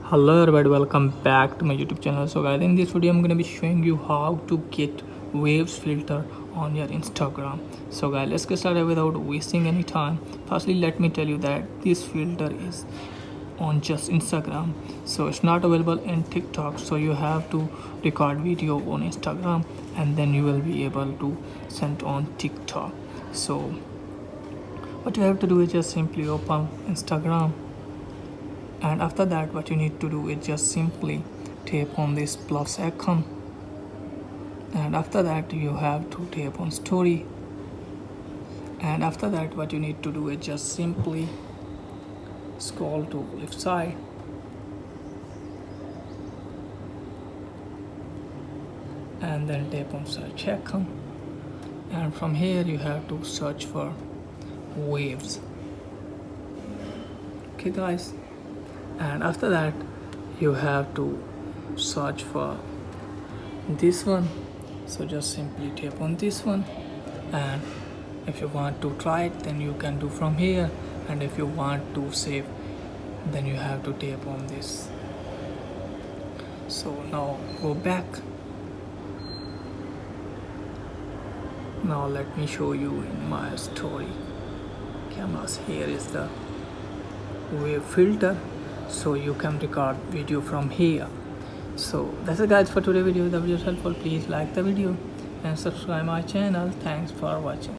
Hello everybody, welcome back to my YouTube channel. So guys, in this video I'm gonna be showing you how to get waves filter on your Instagram. So guys, let's get started without wasting any time. Firstly, let me tell you that this filter is on just Instagram, so it's not available in TikTok. So you have to record video on Instagram and then you will be able to send on TikTok. So what you have to do is just simply open Instagram, and after that what you need to do is just simply tap on this plus icon, and after that you have to tap on story, and after that what you need to do is just simply scroll to left side, and then tap on search icon, and from here you have to search for waves. Okay guys, and after that you have to search for this one. So just simply tap on this one, and if you want to try it then you can do from here, and if you want to save then you have to tap on this. So now go back. Now let me show you in my story cameras. Here is the wave filter, so you can record video from here. So that's it guys for today's video. If the video is helpful, please like the video and subscribe my channel. Thanks for watching.